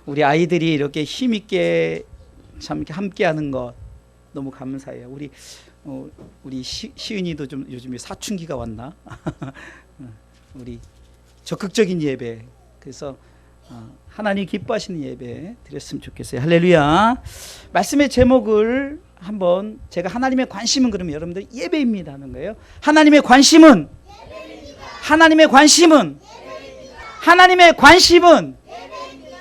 우리 아이들이 이렇게 힘있게 참 이렇게 함께하는 것 너무 감사해요. 우리 시은이도 좀 요즘에 사춘기가 왔나? 우리 적극적인 예배, 그래서 하나님 기뻐하시는 예배 드렸으면 좋겠어요. 할렐루야. 말씀의 제목을 한번, 제가 하나님의 관심은, 그러면 여러분들 예배입니다 하는 거예요. 하나님의 관심은 예배입니다. 하나님의 관심은 예배입니다. 하나님의 관심은 예배입니다.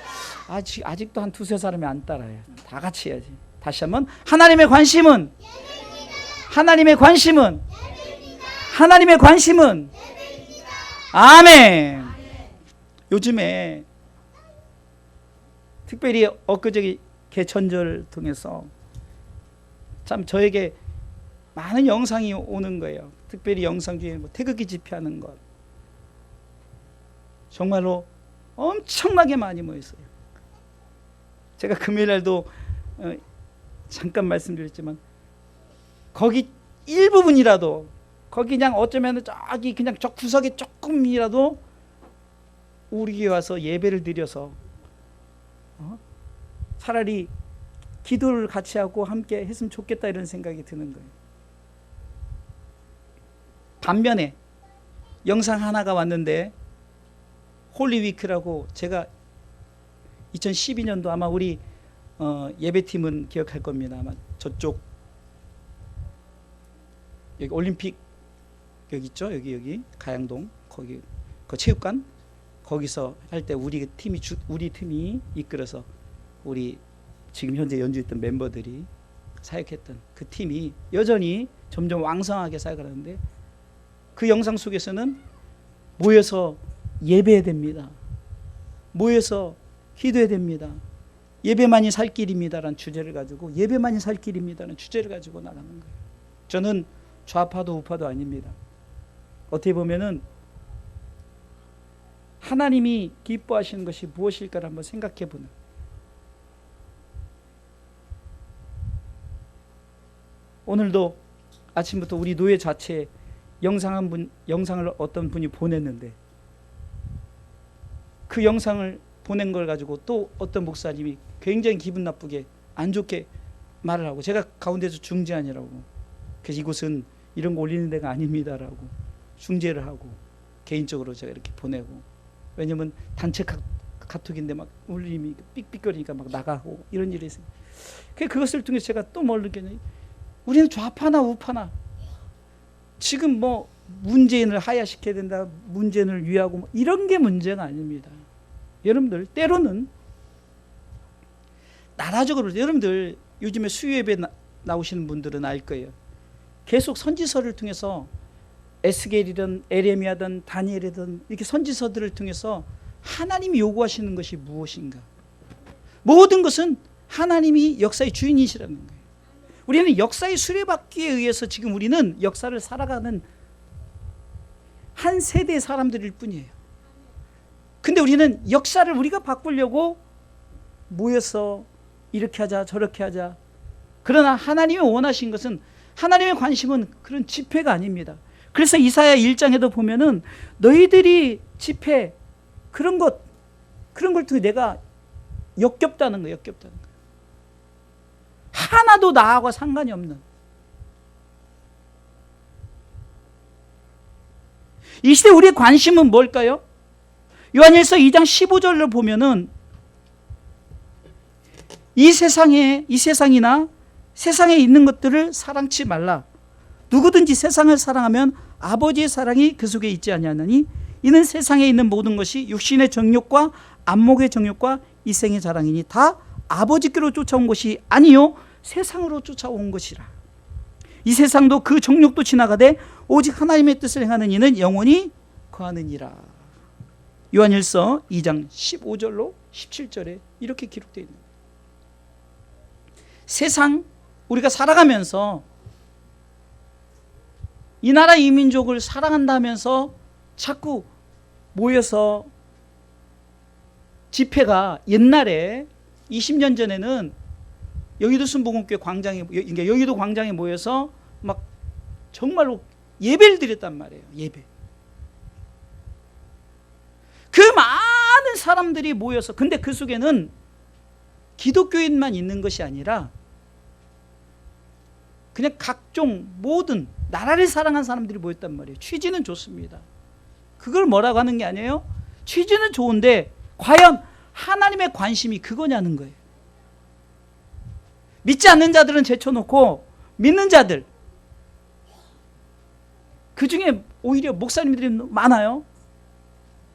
아직도 한 두세 사람이 안 따라요. 다 같이 해야지. 다시 한번. 하나님의 관심은 예배입니다. 하나님의 관심은 예배입니다. 하나님의 관심은 예배입니다. 아멘. 요즘에 특별히 엊그저께 개천절 통해서 참 저에게 많은 영상이 오는 거예요. 특별히 영상 중에 태극기 집회하는 것, 정말로 엄청나게 많이 모였어요. 제가 금요일 날도 잠깐 말씀드렸지만, 거기 일부분이라도, 거기 그냥 어쩌면 저기 그냥 저 구석에 조금이라도 우리 교회 와서 예배를 드려서 차라리 기도를 같이 하고 함께 했으면 좋겠다, 이런 생각이 드는 거예요. 반면에 영상 하나가 왔는데, 홀리위크라고, 제가 2012년도 아마 우리 예배팀은 기억할 겁니다. 아마 저쪽 여기 올림픽 여기 있죠? 여기 가양동 거기 그 체육관 거기서 할 때 우리 팀이 이끌어서 우리 지금 현재 연주했던 멤버들이 사역했던 그 팀이 여전히 점점 왕성하게 사역을 하는데, 그 영상 속에서는 모여서 예배해야 됩니다. 모여서 기도해야 됩니다. 예배만이 살 길입니다라는 주제를 가지고, 예배만이 살 길입니다라는 주제를 가지고 나가는 거예요. 저는 좌파도 우파도 아닙니다. 어떻게 보면은 하나님이 기뻐하시는 것이 무엇일까를 한번 생각해 보는, 오늘도 아침부터 우리 노예 자체에 영상을 어떤 분이 보냈는데, 그 영상을 보낸 걸 가지고 또 어떤 목사님이 굉장히 기분 나쁘게 안 좋게 말을 하고, 제가 가운데서 중재하느라고, 그래서 이곳은 이런 거 올리는 데가 아닙니다라고 중재를 하고 개인적으로 제가 이렇게 보내고, 왜냐면 단체 카톡인데 막 울림이 삑삑거리니까 막 나가고 이런 일이 있어요. 그것을 통해서 제가 또 뭘 느꼈냐면, 우리는 좌파나 우파나 지금 뭐 문재인을 하야시켜야 된다, 문재인을 위하고 뭐 이런 게 문제가 아닙니다. 여러분들 때로는 나라적으로, 여러분들 요즘에 수요예배 나오시는 분들은 알 거예요. 계속 선지서를 통해서 에스겔이든 에레미야든 다니엘이든 이렇게 선지서들을 통해서 하나님이 요구하시는 것이 무엇인가, 모든 것은 하나님이 역사의 주인이시라는 거예요. 우리는 역사의 수레바퀴에 의해서 지금 우리는 역사를 살아가는 한 세대의 사람들일 뿐이에요. 근데 우리는 역사를 우리가 바꾸려고 모여서 이렇게 하자 저렇게 하자. 그러나 하나님이 원하신 것은, 하나님의 관심은 그런 집회가 아닙니다. 그래서 이사야 1장에도 보면은 너희들이 집회 그런 걸 통해 내가 역겹다는 거예요. 역겹다는 거예요. 하나도 나하고 상관이 없는, 이 시대 우리의 관심은 뭘까요? 요한일서 2장 15절을 보면은 이 세상이나 세상에 있는 것들을 사랑치 말라. 누구든지 세상을 사랑하면 아버지의 사랑이 그 속에 있지 아니하느니, 이는 세상에 있는 모든 것이 육신의 정욕과 안목의 정욕과 이생의 자랑이니 다 아버지께로 쫓아온 것이 아니요 세상으로 쫓아온 것이라. 이 세상도 그 정욕도 지나가되 오직 하나님의 뜻을 행하는 이는 영원히 거하느니라. 요한일서 2장 15절로 17절에 이렇게 기록되어 있는 거예요. 세상 우리가 살아가면서 이 나라 이 민족을 사랑한다면서 자꾸 모여서 집회가, 옛날에 20년 전에는 여의도 순복음교회 광장에, 여의도 광장에 모여서 막 정말로 예배를 드렸단 말이에요. 예배. 그 많은 사람들이 모여서, 근데 그 속에는 기독교인만 있는 것이 아니라 그냥 각종 모든 나라를 사랑한 사람들이 모였단 말이에요. 취지는 좋습니다. 그걸 뭐라고 하는 게 아니에요. 취지는 좋은데 과연 하나님의 관심이 그거냐는 거예요. 믿지 않는 자들은 제쳐놓고 믿는 자들, 그 중에 오히려 목사님들이 많아요.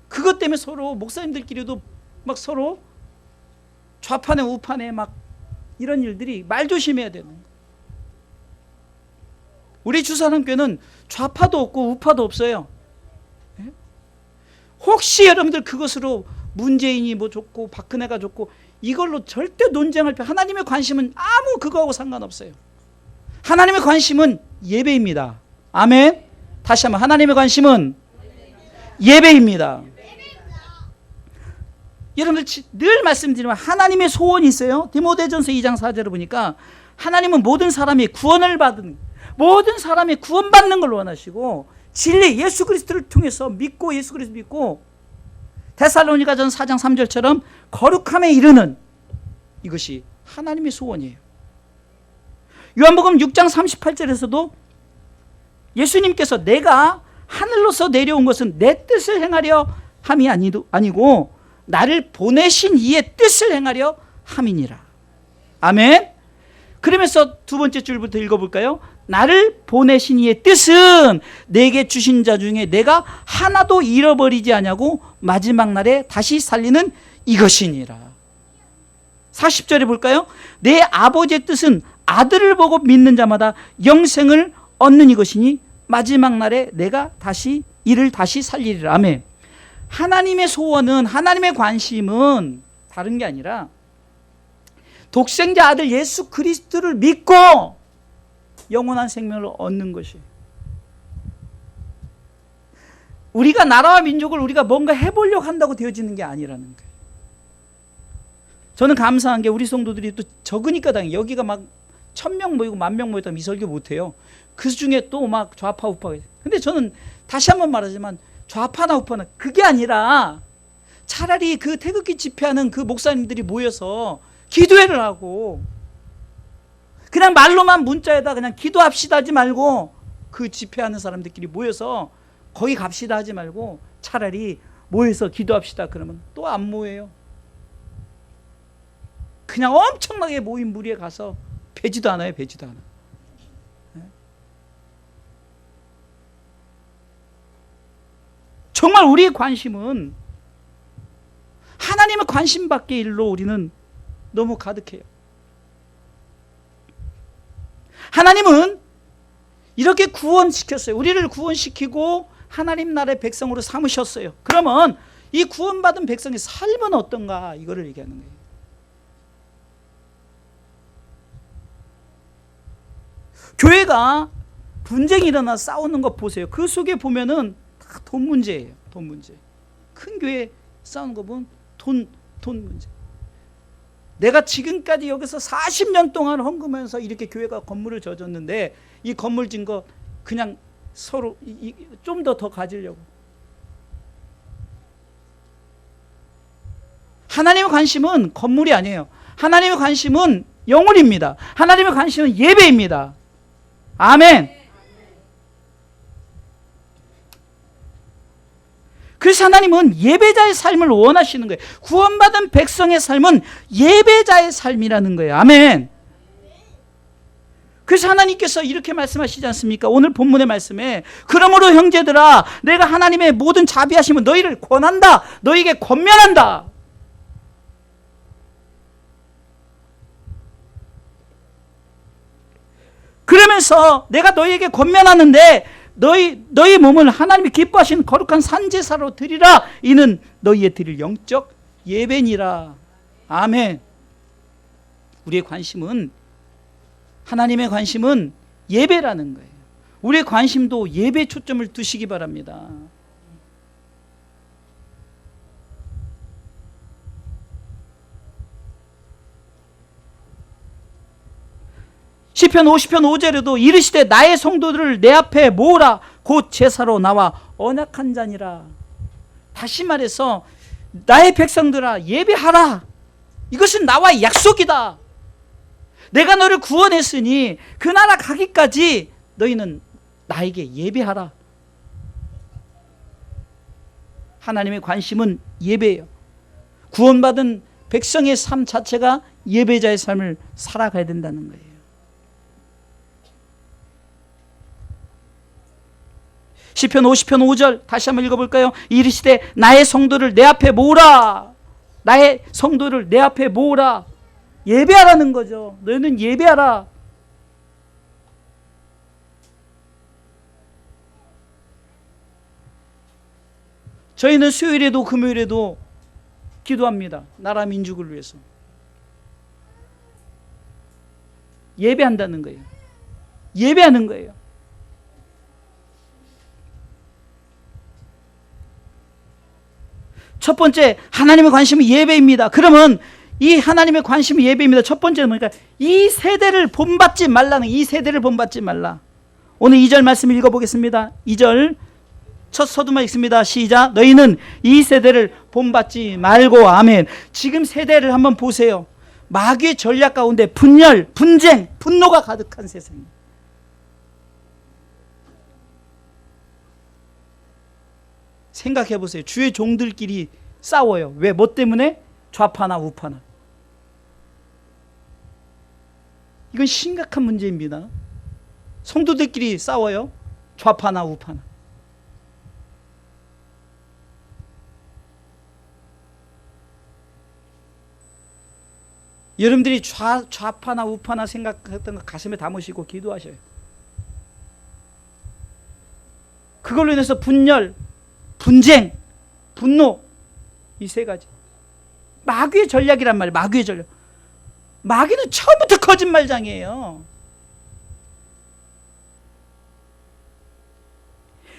그것 때문에 서로 목사님들끼리도 막 서로 좌판에 우판에 막 이런 일들이, 말 조심해야 되는 거예요. 우리 주사랑교회는 좌파도 없고 우파도 없어요. 혹시 여러분들 그것으로 문재인이 뭐 좋고 박근혜가 좋고 이걸로 절대 논쟁할 필요, 하나님의 관심은 아무 그거하고 상관없어요. 하나님의 관심은 예배입니다. 아멘. 다시 한번, 하나님의 관심은 예배입니다. 여러분들 늘 말씀드리면 하나님의 소원이 있어요. 디모데전서 2장 4절을 보니까 하나님은 모든 사람이 구원을 받은, 모든 사람이 구원받는 걸 원하시고 진리 예수 그리스도를 통해서 믿고, 예수 그리스도 믿고 데살로니가전 4장 3절처럼 거룩함에 이르는, 이것이 하나님의 소원이에요. 요한복음 6장 38절에서도 예수님께서 내가 하늘로서 내려온 것은 내 뜻을 행하려 함이 아니고 나를 보내신 이의 뜻을 행하려 함이니라. 아멘. 그러면서 두 번째 줄부터 읽어볼까요? 나를 보내신 이의 뜻은 내게 주신 자 중에 내가 하나도 잃어버리지 아니하고 마지막 날에 다시 살리는 이것이니라. 40절에 볼까요? 내 아버지의 뜻은 아들을 보고 믿는 자마다 영생을 얻는 이것이니 마지막 날에 내가 이를 다시 살리리라. 아멘. 하나님의 소원은, 하나님의 관심은 다른 게 아니라 독생자 아들 예수 그리스도를 믿고 영원한 생명을 얻는 것이, 우리가 나라와 민족을 우리가 뭔가 해보려고 한다고 되어지는 게 아니라는 거예요. 저는 감사한 게 우리 성도들이 또 적으니까 당연히 여기가 막 1000명 모이고 10,000명 모였다면 이 설교 못해요. 그 중에 또 막 좌파 우파가 있어요. 근데 저는 다시 한번 말하지만 좌파나 우파는 그게 아니라 차라리 그 태극기 집회하는 그 목사님들이 모여서 기도회를 하고, 그냥 말로만 문자에다 그냥 기도합시다 하지 말고, 그 집회하는 사람들끼리 모여서 거기 갑시다 하지 말고 차라리 모여서 기도합시다 그러면 또 안 모여요. 그냥 엄청나게 모인 무리에 가서 배지도 않아요. 배지도 않아. 정말 우리의 관심은 하나님의 관심 밖의 일로 우리는 너무 가득해요. 하나님은 이렇게 구원시켰어요. 우리를 구원시키고 하나님 나라의 백성으로 삼으셨어요. 그러면 이 구원받은 백성의 삶은 어떤가, 이거를 얘기하는 거예요. 교회가 분쟁이 일어나 싸우는 거 보세요. 그 속에 보면은 다 돈 문제예요. 돈 문제. 큰 교회 싸우는 거 보면 돈 문제. 내가 지금까지 여기서 40년 동안 헌금하면서 이렇게 교회가 건물을 져줬는데 이 건물 진 거 그냥 서로 좀 더 가지려고. 하나님의 관심은 건물이 아니에요. 하나님의 관심은 영혼입니다. 하나님의 관심은 예배입니다. 아멘. 그래서 하나님은 예배자의 삶을 원하시는 거예요. 구원받은 백성의 삶은 예배자의 삶이라는 거예요. 아멘. 그래서 하나님께서 이렇게 말씀하시지 않습니까? 오늘 본문의 말씀에 그러므로 형제들아 내가 하나님의 모든 자비하심은 너희를 권한다. 너희에게 권면한다. 그러면서 내가 너희에게 권면하는데 너희 몸을 하나님이 기뻐하시는 거룩한 산제사로 드리라. 이는 너희의 드릴 영적 예배니라. 아멘. 우리의 관심은, 하나님의 관심은 예배라는 거예요. 우리의 관심도 예배에 초점을 두시기 바랍니다. 시편 50편 5절에도 이르시되 나의 성도들을 내 앞에 모으라. 곧 제사로 나와 언약한 자니라. 다시 말해서 나의 백성들아 예배하라. 이것은 나와의 약속이다. 내가 너를 구원했으니 그 나라 가기까지 너희는 나에게 예배하라. 하나님의 관심은 예배예요. 구원받은 백성의 삶 자체가 예배자의 삶을 살아가야 된다는 거예요. 시편 50편 5절 다시 한번 읽어볼까요? 이르시되 나의 성도를 내 앞에 모으라. 나의 성도를 내 앞에 모으라. 예배하라는 거죠. 너희는 예배하라. 저희는 수요일에도 금요일에도 기도합니다. 나라 민족을 위해서. 예배한다는 거예요. 예배하는 거예요. 첫 번째, 하나님의 관심은 예배입니다. 그러면 이 하나님의 관심이 예배입니다. 첫 번째는 뭐니까 이 세대를 본받지 말라는, 이 세대를 본받지 말라. 오늘 2절 말씀 읽어보겠습니다. 2절 첫 서두만 읽습니다. 시작. 너희는 이 세대를 본받지 말고. 아멘. 지금 세대를 한번 보세요. 마귀의 전략 가운데 분열, 분쟁, 분노가 가득한 세상입니다. 생각해 보세요. 주의 종들끼리 싸워요. 왜? 뭐 때문에? 좌파나 우파나. 이건 심각한 문제입니다. 성도들끼리 싸워요. 좌파나 우파나. 여러분들이 좌파나 우파나 생각했던 거 가슴에 담으시고 기도하셔요. 그걸로 인해서 분열, 분쟁, 분노, 이 세 가지. 마귀의 전략이란 말이에요. 마귀의 전략. 마귀는 처음부터 거짓말장이에요.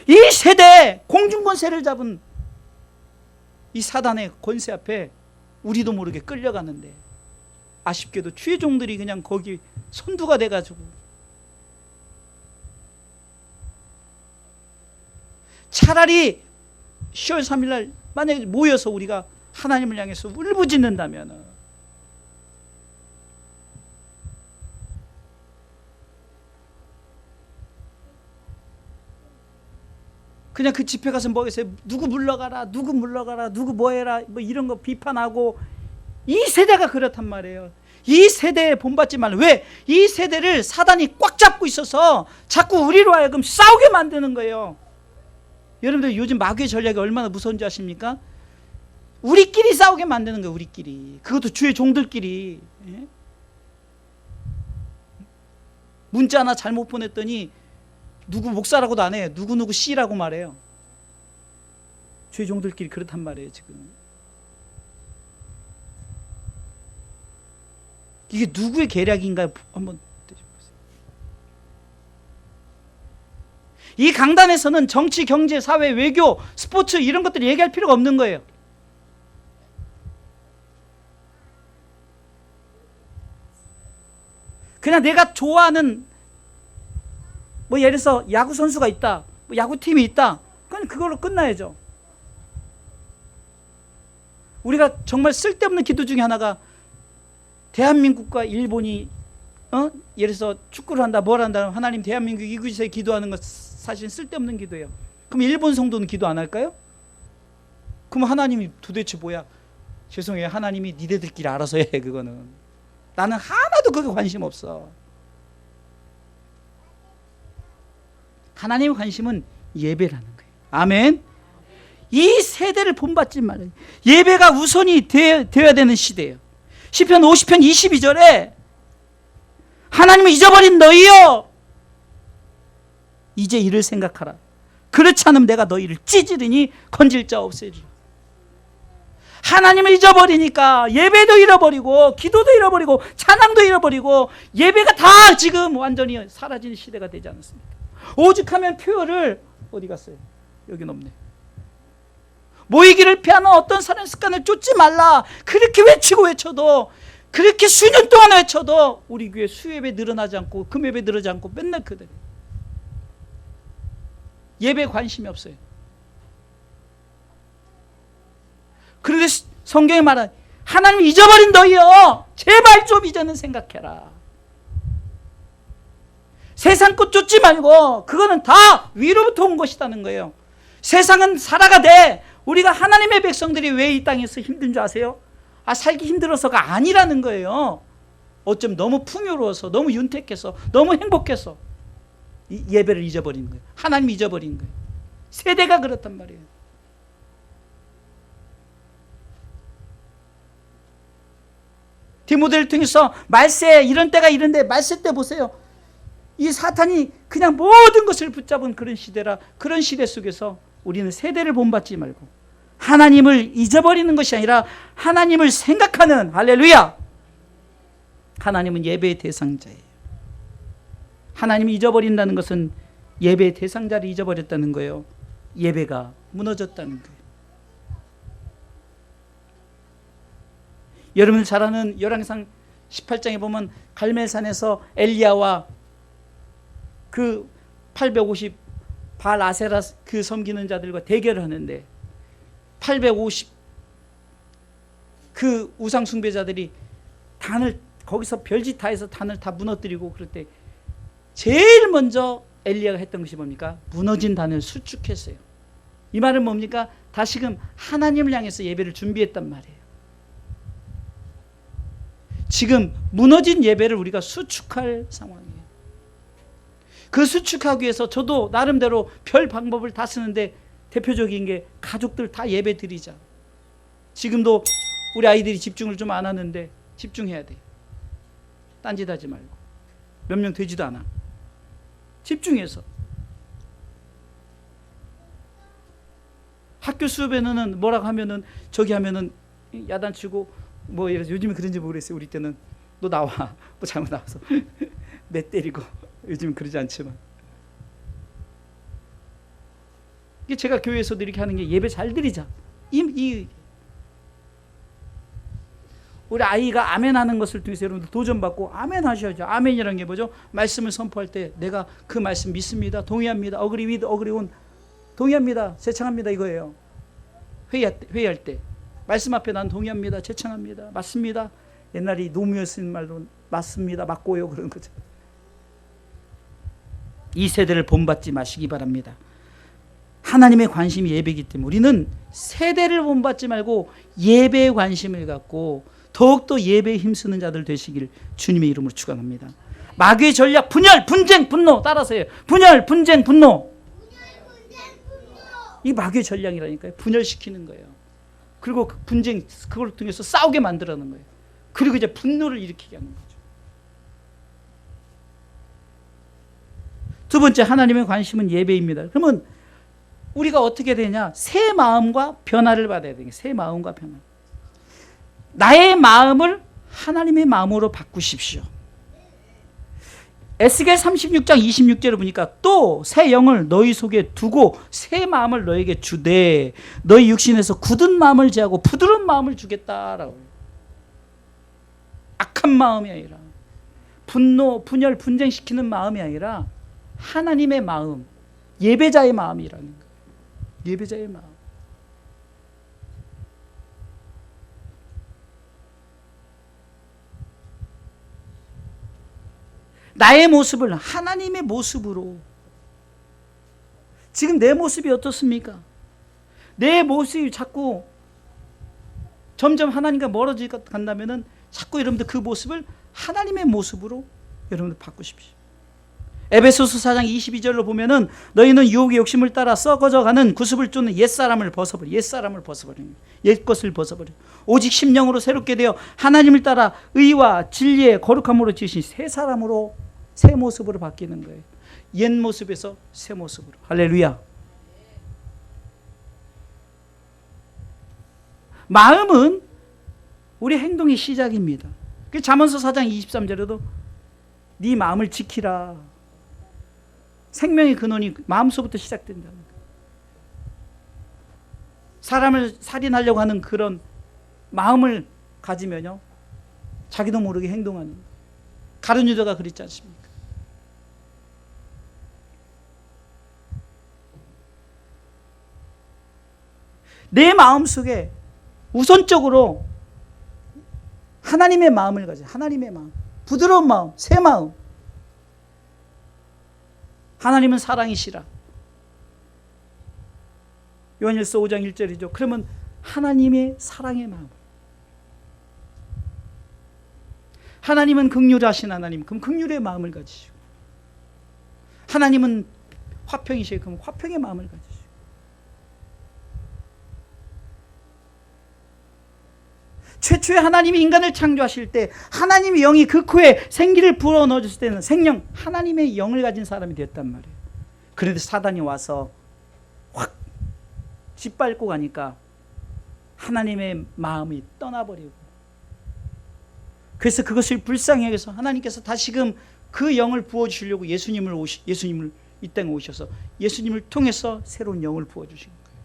이 세대에 공중권세를 잡은 이 사단의 권세 앞에 우리도 모르게 끌려가는데, 아쉽게도 주의 종들이 그냥 거기 선두가 돼가지고, 차라리 10월 3일날 만약에 모여서 우리가 하나님을 향해서 울부짖는다면, 그냥 그 집회 가서 뭐 해서 누구 물러가라, 누구 물러가라, 누구 뭐해라, 뭐 이런 거 비판하고, 이 세대가 그렇단 말이에요. 이 세대에 본받지 말라. 왜? 이 세대를 사단이 꽉 잡고 있어서 자꾸 우리로 하여금 싸우게 만드는 거예요. 여러분들 요즘 마귀의 전략이 얼마나 무서운지 아십니까? 우리끼리 싸우게 만드는 거예요. 우리끼리. 그것도 주의 종들끼리. 예? 문자 하나 잘못 보냈더니 누구 목사라고도 안 해요. 누구누구 씨라고 말해요. 주의 종들끼리 그렇단 말이에요. 지금 이게 누구의 계략인가 한번 보세요. 이 강단에서는 정치, 경제, 사회, 외교, 스포츠 이런 것들 얘기할 필요가 없는 거예요. 그냥 내가 좋아하는 뭐 예를 들어서 야구 선수가 있다, 뭐 야구팀이 있다, 그건 그걸로 끝나야죠. 우리가 정말 쓸데없는 기도 중에 하나가 대한민국과 일본이 예를 들어서 축구를 한다, 뭘 한다, 하나님 대한민국 이곳에 기도하는 것 사실 쓸데없는 기도예요. 그럼 일본 성도는 기도 안 할까요? 그럼 하나님이 도대체 뭐야? 죄송해요, 하나님이 니네들끼리 알아서 해. 그거는 나는 하나도 그게 관심 없어. 하나님의 관심은 예배라는 거예요. 아멘. 이 세대를 본받지 말아요. 예배가 우선이 되어야 되는 시대예요. 시편 50편 22절에 하나님을 잊어버린 너희여, 이제 이를 생각하라. 그렇지 않으면 내가 너희를 찌르니 건질 자 없으리라. 하나님을 잊어버리니까 예배도 잃어버리고 기도도 잃어버리고 찬양도 잃어버리고 예배가 다 지금 완전히 사라지는 시대가 되지 않았습니까? 오죽하면 표를 어디 갔어요? 여긴 없네. 모이기를 피하는 어떤 사람 습관을 쫓지 말라. 그렇게 외치고 외쳐도, 그렇게 수년 동안 외쳐도 우리 교회 수예배 늘어나지 않고 금예배 늘어나지 않고 맨날 그대로 예배에 관심이 없어요. 그런데 성경에 말한 하나님 잊어버린 너희여 제발 좀 이제는 생각해라. 세상 것 쫓지 말고 그거는 다 위로부터 온 것이라는 거예요. 세상은 살아가되 우리가 하나님의 백성들이 왜 이 땅에서 힘든 줄 아세요? 살기 힘들어서가 아니라는 거예요. 어쩜 너무 풍요로워서, 너무 윤택해서, 너무 행복해서 예배를 잊어버린 거예요. 하나님 잊어버린 거예요. 세대가 그렇단 말이에요. 디모데를 통해서 말세 이런 때가 이런데, 말세 때 보세요. 이 사탄이 그냥 모든 것을 붙잡은 그런 시대라. 그런 시대 속에서 우리는 세대를 본받지 말고 하나님을 잊어버리는 것이 아니라 하나님을 생각하는, 할렐루야, 하나님은 예배의 대상자예요. 하나님이 잊어버린다는 것은 예배의 대상자를 잊어버렸다는 거예요. 예배가 무너졌다는 거예요. 여러분들 잘 아는 열왕기상 18장에 보면 갈멜산에서 엘리야와 그 850 바알 아세라 그 섬기는 자들과 대결을 하는데 850 그 우상 숭배자들이 단을 거기서 별짓 다 해서 단을 다 무너뜨리고 그럴 때 제일 먼저 엘리야가 했던 것이 뭡니까? 무너진 단을 수축했어요. 이 말은 뭡니까? 다시금 하나님을 향해서 예배를 준비했단 말이에요. 지금 무너진 예배를 우리가 수축할 상황이에요. 그 수축하기 위해서 저도 나름대로 별 방법을 다 쓰는데 대표적인 게 가족들 다 예배 드리자. 지금도 우리 아이들이 집중을 좀 안 하는데 집중해야 돼. 딴짓하지 말고. 몇 명 되지도 않아. 집중해서. 학교 수업에는 뭐라고 하면은 저기 하면은 야단치고 뭐 예를 들어서 요즘은 그런지 모르겠어요. 우리 때는 너 나와. 뭐 잘못 나와서 매 때리고. 요즘은 그러지 않지만. 이게 제가 교회에서도 이렇게 하는 게 예배 잘 드리자. 우리 아이가 아멘 하는 것을 통해서 여러분들 도전받고 아멘 하셔야죠. 아멘이라는 게 뭐죠? 말씀을 선포할 때 내가 그 말씀 믿습니다. 동의합니다. 어그리 위드 어그리 온. 동의합니다. 제청합니다. 이거예요. 회의할 때. 말씀 앞에 난 동의합니다. 제청합니다. 맞습니다. 옛날에 노무현 말로 맞습니다. 맞고요. 그런 거죠. 이 세대를 본받지 마시기 바랍니다. 하나님의 관심이 예배이기 때문에 우리는 세대를 본받지 말고 예배에 관심을 갖고 더욱더 예배에 힘쓰는 자들 되시길 주님의 이름으로 축원합니다. 마귀의 전략 분열, 분쟁, 분노 따라서요. 분열, 분쟁, 분노. 이 마귀의 전략이라니까요. 분열시키는 거예요. 그리고 그 분쟁 그걸 통해서 싸우게 만들어놓는 거예요. 그리고 이제 분노를 일으키게 하는 거죠. 두 번째, 하나님의 관심은 예배입니다. 그러면 우리가 어떻게 되냐? 새 마음과 변화를 받아야 되겠어요. 새 마음과 변화. 나의 마음을 하나님의 마음으로 바꾸십시오. 에스겔 36장 26절을 보니까 또 새 영을 너희 속에 두고 새 마음을 너에게 주되 너희 육신에서 굳은 마음을 제하고 부드러운 마음을 주겠다라고. 악한 마음이 아니라 분노, 분열, 분쟁시키는 마음이 아니라 하나님의 마음, 예배자의 마음이라는 거예요. 예배자의 마음. 나의 모습을 하나님의 모습으로. 지금 내 모습이 어떻습니까? 내 모습이 자꾸 점점 하나님과 멀어져 간다면은 자꾸 여러분들 그 모습을 하나님의 모습으로 여러분들 바꾸십시오. 에베소서 4장 22절로 보면은 너희는 유혹의 욕심을 따라 썩어져가는 구습을 쫓는 옛사람을 벗어버려. 옛사람을 벗어버리는 옛것을 벗어버려. 오직 심령으로 새롭게 되어 하나님을 따라 의와 진리의 거룩함으로 지으신 새 사람으로 새 모습으로 바뀌는 거예요. 옛 모습에서 새 모습으로. 할렐루야. 마음은 우리 행동의 시작입니다. 잠언서 4장 23절에도 네 마음을 지키라. 생명의 근원이 마음서부터 시작된다는 거예요. 사람을 살인하려고 하는 그런 마음을 가지면요 자기도 모르게 행동하는 거예요. 가룟 유다가 그랬지 않습니까? 내 마음속에 우선적으로 하나님의 마음을 가져. 하나님의 마음, 부드러운 마음, 새 마음. 하나님은 사랑이시라. 요한일서 5장 1절이죠. 그러면 하나님의 사랑의 마음. 하나님은 긍휼하신 하나님, 그럼 긍휼의 마음을 가지시고, 하나님은 화평이시고, 그럼 화평의 마음을 가지시고. 최초에 하나님이 인간을 창조하실 때 하나님의 영이 그 코에 생기를 불어 넣어줬을 때는 생명, 하나님의 영을 가진 사람이 되었단 말이에요. 그런데 사단이 와서 확 짓밟고 가니까 하나님의 마음이 떠나버리고, 그래서 그것을 불쌍히 여겨서 하나님께서 다시금 그 영을 부어주시려고 예수님을 이 땅에 오셔서 예수님을 통해서 새로운 영을 부어주신 거예요.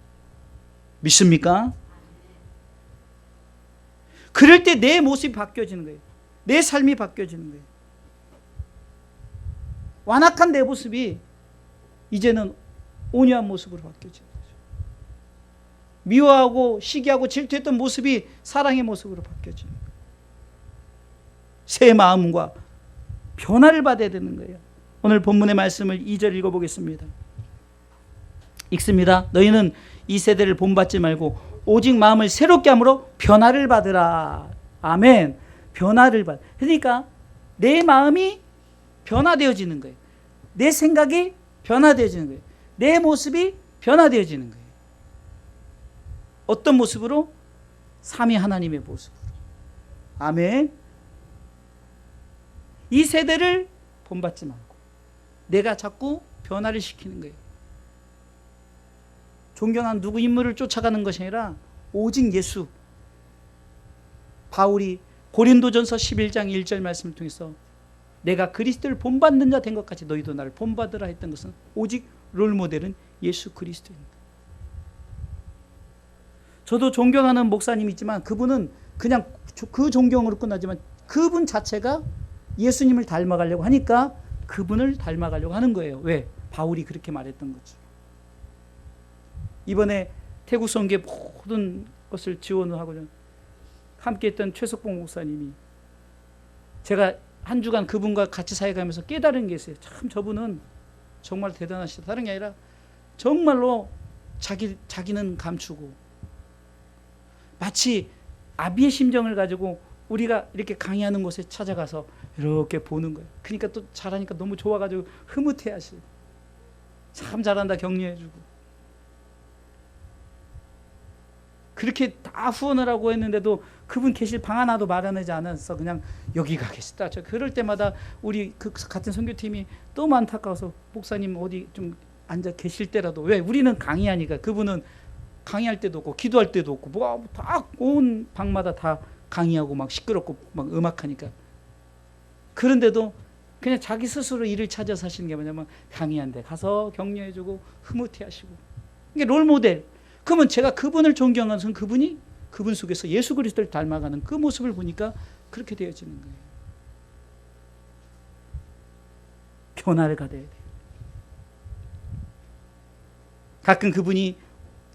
믿습니까? 그럴 때 내 모습이 바뀌어지는 거예요. 내 삶이 바뀌어지는 거예요. 완악한 내 모습이 이제는 온유한 모습으로 바뀌어지는 거죠. 미워하고 시기하고 질투했던 모습이 사랑의 모습으로 바뀌어지는 거예요. 새 마음과 변화를 받아야 되는 거예요. 오늘 본문의 말씀을 2절 읽어보겠습니다. 읽습니다. 너희는 이 세대를 본받지 말고 오직 마음을 새롭게 함으로 변화를 받으라. 아멘. 변화를 받. 그러니까 내 마음이 변화되어지는 거예요. 내 생각이 변화되어지는 거예요. 내 모습이 변화되어지는 거예요. 어떤 모습으로? 삼위 하나님의 모습으로. 아멘. 이 세대를 본받지 말고 내가 자꾸 변화를 시키는 거예요. 존경한 누구 인물을 쫓아가는 것이 아니라 오직 예수. 바울이 고린도전서 11장 1절 말씀을 통해서 내가 그리스도를 본받는 자 된 것까지 너희도 나를 본받으라 했던 것은 오직 롤모델은 예수 그리스도입니다. 저도 존경하는 목사님이 있지만 그분은 그냥 그 존경으로 끝나지만 그분 자체가 예수님을 닮아가려고 하니까 그분을 닮아가려고 하는 거예요. 왜? 바울이 그렇게 말했던 거죠. 이번에 태국 선교의 모든 것을 지원을 하고 함께 했던 최석봉 목사님이, 제가 한 주간 그분과 같이 사역하면서 깨달은 게 있어요. 참 저분은 정말 대단하시다. 다른 게 아니라 정말로 자기는 감추고 마치 아비의 심정을 가지고 우리가 이렇게 강의하는 곳에 찾아가서 이렇게 보는 거예요. 그러니까 또 잘하니까 너무 좋아가지고 흐뭇해 하시고, 참 잘한다 격려해주고. 그렇게 다 후원을 하고 했는데도 그분 계실 방 하나도 마련하지 않아서 그냥 여기가 계시다. 저 그럴 때마다 우리 그 같은 선교팀이 너무 안타까워서 목사님 어디 좀 앉아 계실 때라도, 왜? 우리는 강의하니까 그분은 강의할 때도 없고 기도할 때도 없고 뭐 다 온 방마다 다 강의하고 막 시끄럽고 막 음악하니까. 그런데도 그냥 자기 스스로 일을 찾아서 하시는 게 뭐냐면 강의한 데 가서 격려해주고 흐뭇해 하시고. 이게 롤모델. 그러면 제가 그분을 존경하는 순간 그분이 그분 속에서 예수 그리스도를 닮아가는 그 모습을 보니까 그렇게 되어지는 거예요. 변화를 가져야 돼요. 가끔 그분이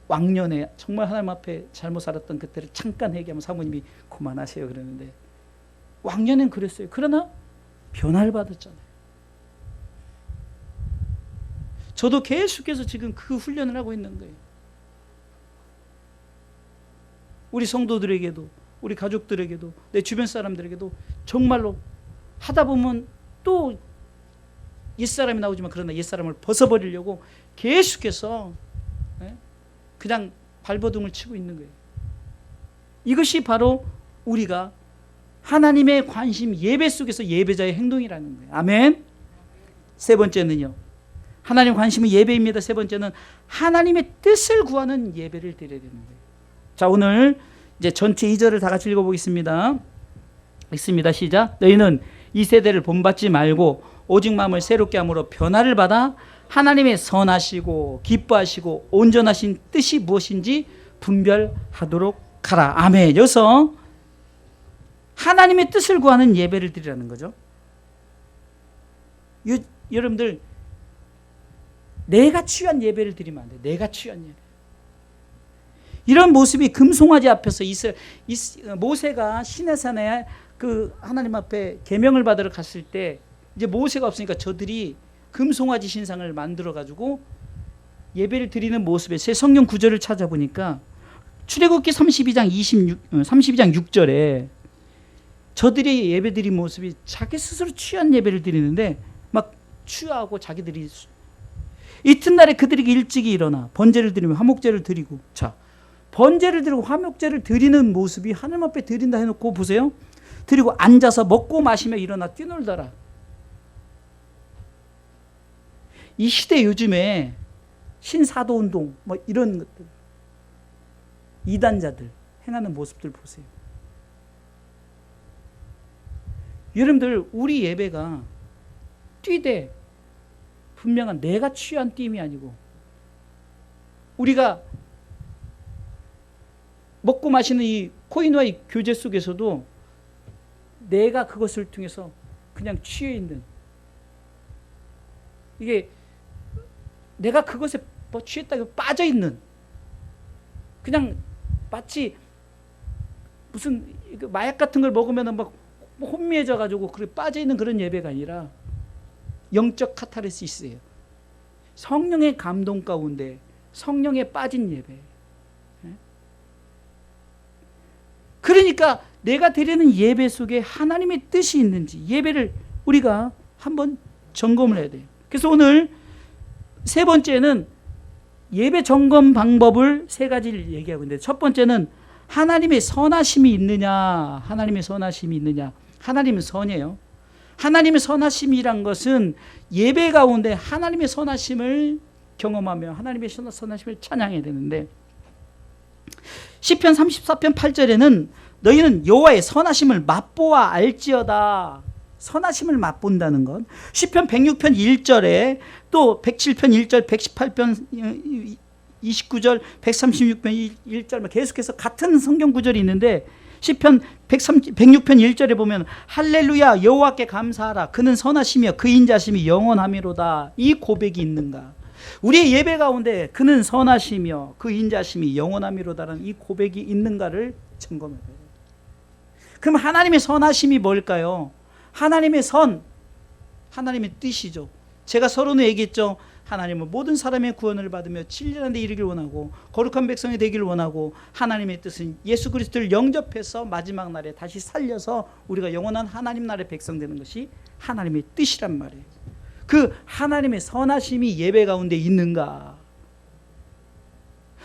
왕년에 정말 하나님 앞에 잘못 살았던 그때를 잠깐 회개하면 사모님이 그만하세요 그러는데, 왕년엔 그랬어요. 그러나 변화를 받았잖아요. 저도 계속해서 지금 그 훈련을 하고 있는 거예요. 우리 성도들에게도, 우리 가족들에게도, 내 주변 사람들에게도 정말로 하다 보면 또 옛사람이 나오지만, 그러나 옛사람을 벗어버리려고 계속해서 그냥 발버둥을 치고 있는 거예요. 이것이 바로 우리가 하나님의 관심, 예배 속에서 예배자의 행동이라는 거예요. 아멘. 세 번째는요, 하나님 관심은 예배입니다. 세 번째는 하나님의 뜻을 구하는 예배를 드려야 되는 거예요. 자, 오늘 이제 전체 2절을 다 같이 읽어보겠습니다. 읽습니다. 시작. 너희는 이 세대를 본받지 말고 오직 마음을 새롭게 함으로 변화를 받아 하나님의 선하시고 기뻐하시고 온전하신 뜻이 무엇인지 분별하도록 하라. 아멘. 여기서 하나님의 뜻을 구하는 예배를 드리라는 거죠. 여러분들, 내가 취한 예배를 드리면 안 돼요. 내가 취한 예배. 이런 모습이 금송아지 앞에서 모세가 시내산에 그 하나님 앞에 계명을 받으러 갔을 때 이제 모세가 없으니까 저들이 금송아지 신상을 만들어 가지고 예배를 드리는 모습에 제 성경 구절을 찾아보니까 출애굽기 32장 6절에 저들이 예배 드린 모습이 자기 스스로 취한 예배를 드리는데 막 취하고 자기들이 이튿날에 그들에게 일찍이 일어나 번제를 드리며 화목제를 드리고, 자, 번제를 드리고 화목제를 드리는 모습이 하나님 앞에 드린다 해놓고 보세요. 드리고 앉아서 먹고 마시며 일어나 뛰놀더라. 이 시대 요즘에 신사도운동 뭐 이런 것들, 이단자들 행하는 모습들 보세요. 여러분들, 우리 예배가 뛰되 분명한 내가 취한 띠임이 아니고 우리가 먹고 마시는 이 코인와의 교제 속에서도 내가 그것을 통해서 그냥 취해 있는, 이게 내가 그것에 뭐 취했다고 빠져 있는, 그냥 마치 무슨 마약 같은 걸 먹으면 막 혼미해져 가지고 그래 빠져 있는 그런 예배가 아니라 영적 카타르시스예요. 성령의 감동 가운데 성령에 빠진 예배. 그러니까 내가 드리는 예배 속에 하나님의 뜻이 있는지 예배를 우리가 한번 점검을 해야 돼요. 그래서 오늘 세 번째는 예배 점검 방법을 세 가지를 얘기하고 있는데, 첫 번째는 하나님의 선하심이 있느냐. 하나님의 선하심이 있느냐. 하나님은 선이에요. 하나님의 선하심이란 것은 예배 가운데 하나님의 선하심을 경험하며 하나님의 선하심을 찬양해야 되는데, 시편 34편 8절에는 너희는 여호와의 선하심을 맛보아 알지어다. 선하심을 맛본다는 것. 시편 106편 1절에 또 107편 1절, 118편 29절, 136편 1절 계속해서 같은 성경 구절이 있는데, 시편 106편 1절에 보면 할렐루야 여호와께 감사하라 그는 선하시며 그 인자심이 영원하미로다. 이 고백이 있는가? 우리의 예배 가운데 그는 선하시며 그 인자심이 영원하미로다라는 이 고백이 있는가를 점검해야 돼요. 그럼 하나님의 선하심이 뭘까요? 하나님의 선, 하나님의 뜻이죠. 제가 서론에 얘기했죠. 하나님은 모든 사람의 구원을 받으며 진리한 데 이르기를 원하고 거룩한 백성이 되기를 원하고, 하나님의 뜻은 예수 그리스도를 영접해서 마지막 날에 다시 살려서 우리가 영원한 하나님 나라의 백성 되는 것이 하나님의 뜻이란 말이에요. 그 하나님의 선하심이 예배 가운데 있는가?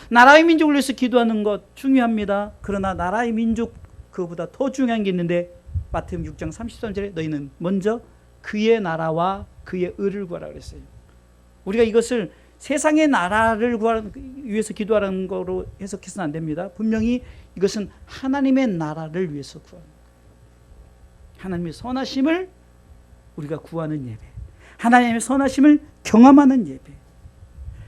나라의 민족을 위해서 기도하는 것 중요합니다. 그러나 나라의 민족 그보다 더 중요한 게 있는데, 마태복음 6장 33절에 너희는 먼저 그의 나라와 그의 의를 구하라 그랬어요. 우리가 이것을 세상의 나라를 위해서 기도하라는 거로 해석해서는 안 됩니다. 분명히 이것은 하나님의 나라를 위해서 구하는 거예요. 하나님의 선하심을 우리가 구하는 예배, 하나님의 선하심을 경험하는 예배.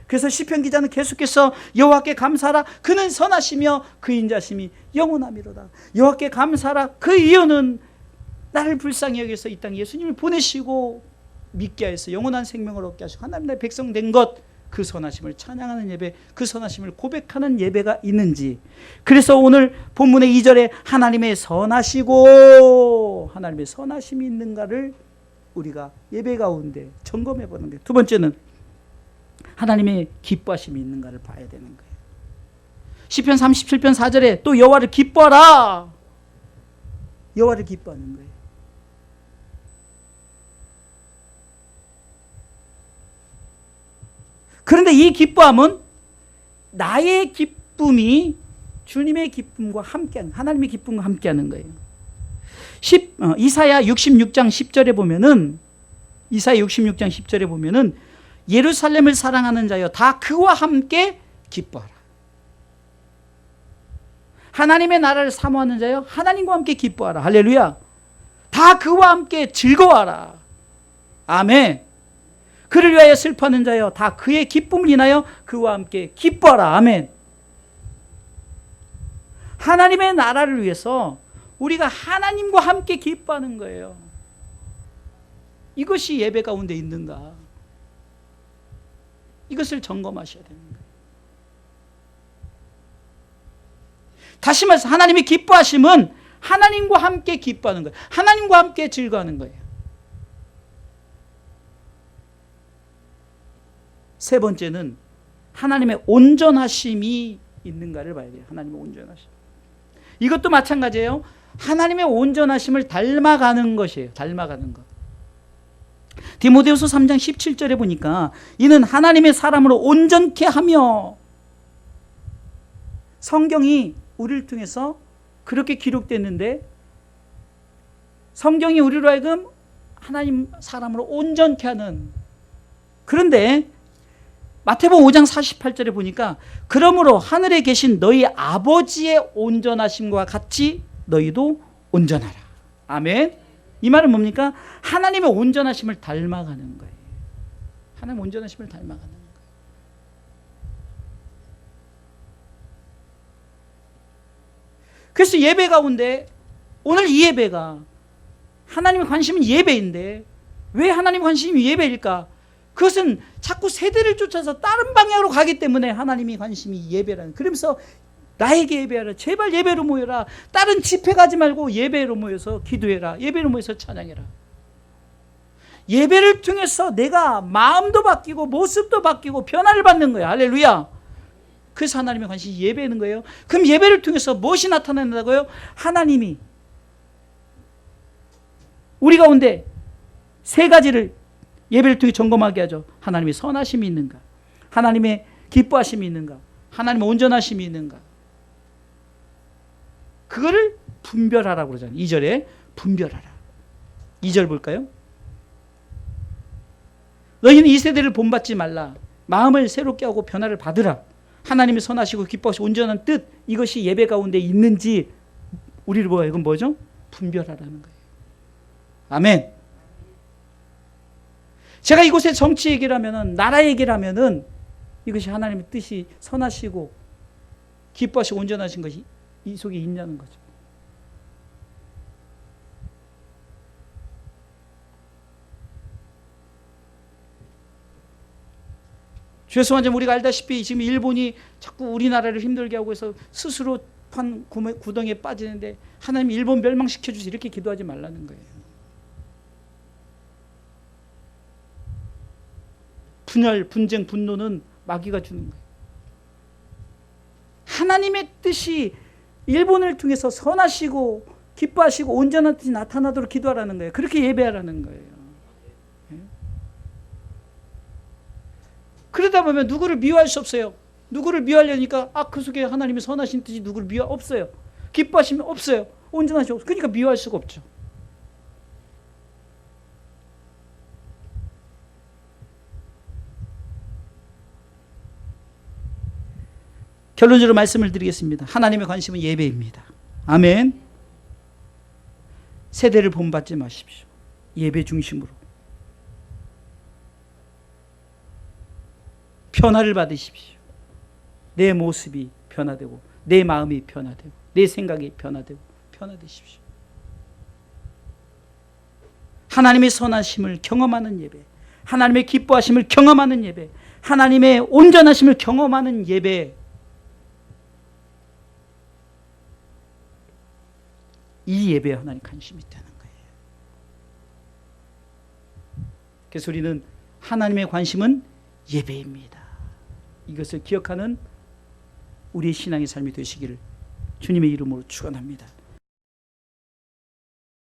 그래서 시편 기자는 계속해서 여호와께 감사하라 그는 선하시며 그 인자심이 영원하미로다. 여호와께 감사하라. 그 이유는 나를 불쌍히 여기서 이 땅에 예수님을 보내시고 믿게 하여서 영원한 생명을 얻게 하시고 하나님 나라의 백성 된 것, 그 선하심을 찬양하는 예배, 그 선하심을 고백하는 예배가 있는지. 그래서 오늘 본문의 2절에 하나님의 선하시고 하나님의 선하심이 있는가를 우리가 예배 가운데 점검해 보는 거예요. 두 번째는 하나님의 기뻐하심이 있는가를 봐야 되는 거예요. 시편 37편 4절에 또 여호와를 기뻐하라. 여호와를 기뻐하는 거예요. 그런데 이 기뻐함은 나의 기쁨이 주님의 기쁨과 함께하는, 하나님의 기쁨과 함께하는 거예요. 이사야 66장 10절에 보면은, 이사야 66장 10절에 보면은 예루살렘을 사랑하는 자여 다 그와 함께 기뻐하라. 하나님의 나라를 사모하는 자여 하나님과 함께 기뻐하라. 할렐루야. 다 그와 함께 즐거워하라. 아멘. 그를 위하여 슬퍼하는 자여 다 그의 기쁨을 인하여 그와 함께 기뻐하라. 아멘. 하나님의 나라를 위해서 우리가 하나님과 함께 기뻐하는 거예요. 이것이 예배 가운데 있는가? 이것을 점검하셔야 되는 거예요. 다시 말해서 하나님의 기뻐하심은 하나님과 함께 기뻐하는 거예요. 하나님과 함께 즐거워하는 거예요. 세 번째는 하나님의 온전하심이 있는가를 봐야 돼요. 하나님의 온전하심. 이것도 마찬가지예요. 하나님의 온전하심을 닮아가는 것이에요. 닮아가는 것. 디모데후서 3장 17절에 보니까 이는 하나님의 사람으로 온전케 하며, 성경이 우리를 통해서 그렇게 기록됐는데 성경이 우리로 하여금 하나님 사람으로 온전케 하는, 그런데 마태복음 5장 48절에 보니까 그러므로 하늘에 계신 너희 아버지의 온전하심과 같이 너희도 온전하라. 아멘. 이 말은 뭡니까? 하나님의 온전하심을 닮아가는 거예요. 하나님의 온전하심을 닮아가는 거예요. 그래서 예배 가운데 오늘 이 예배가 하나님의 관심은 예배인데 왜 하나님의 관심이 예배일까? 그것은 자꾸 세대를 쫓아서 다른 방향으로 가기 때문에 하나님의 관심이 예배라는, 그러면서 나에게 예배하라, 제발 예배로 모여라, 다른 집회 가지 말고 예배로 모여서 기도해라, 예배로 모여서 찬양해라. 예배를 통해서 내가 마음도 바뀌고 모습도 바뀌고 변화를 받는 거야. 할렐루야. 그래서 하나님의 관심이 예배하는 거예요. 그럼 예배를 통해서 무엇이 나타난다고요? 하나님이 우리 가운데 세 가지를 예배를 통해 점검하게 하죠. 하나님의 선하심이 있는가, 하나님의 기뻐하심이 있는가, 하나님의 온전하심이 있는가. 그거를 분별하라고 그러잖아요. 2절에 분별하라. 2절 볼까요? 너희는 이 세대를 본받지 말라. 마음을 새롭게 하고 변화를 받으라. 하나님의 선하시고 기뻐하시고 온전한 뜻, 이것이 예배 가운데 있는지 우리를 보아 이건 뭐죠? 분별하라는 거예요. 아멘. 제가 이곳에 정치 얘기를 하면은, 나라 얘기를 하면은 이것이 하나님의 뜻이 선하시고 기뻐하시고 온전하신 것이 이 속에 있냐는 거죠. 죄송하지만 우리가 알다시피 지금 일본이 자꾸 우리나라를 힘들게 하고 해서 스스로 판 구덩이에 빠지는데 하나님 일본 멸망시켜 주세요 이렇게 기도하지 말라는 거예요. 분열, 분쟁, 분노는 마귀가 주는 거예요. 하나님의 뜻이 일본을 통해서 선하시고 기뻐하시고 온전한 뜻이 나타나도록 기도하라는 거예요. 그렇게 예배하라는 거예요. 그러다 보면 누구를 미워할 수 없어요. 누구를 미워하려니까 그 속에 하나님의 선하신 뜻이 누구를 미워 없어요. 기뻐하시면 없어요. 온전하시고 없어요. 그러니까 미워할 수가 없죠. 결론적으로 말씀을 드리겠습니다. 하나님의 관심은 예배입니다. 아멘. 세대를 본받지 마십시오. 예배 중심으로. 변화를 받으십시오. 내 모습이 변화되고 내 마음이 변화되고 내 생각이 변화되고 변화되십시오. 하나님의 선하심을 경험하는 예배, 하나님의 기뻐하심을 경험하는 예배, 하나님의 온전하심을 경험하는 예배, 이 예배에 하나님 관심이 있다는 거예요. 그래서 우리는 하나님의 관심은 예배입니다. 이것을 기억하는 우리의 신앙의 삶이 되시기를 주님의 이름으로 축원합니다.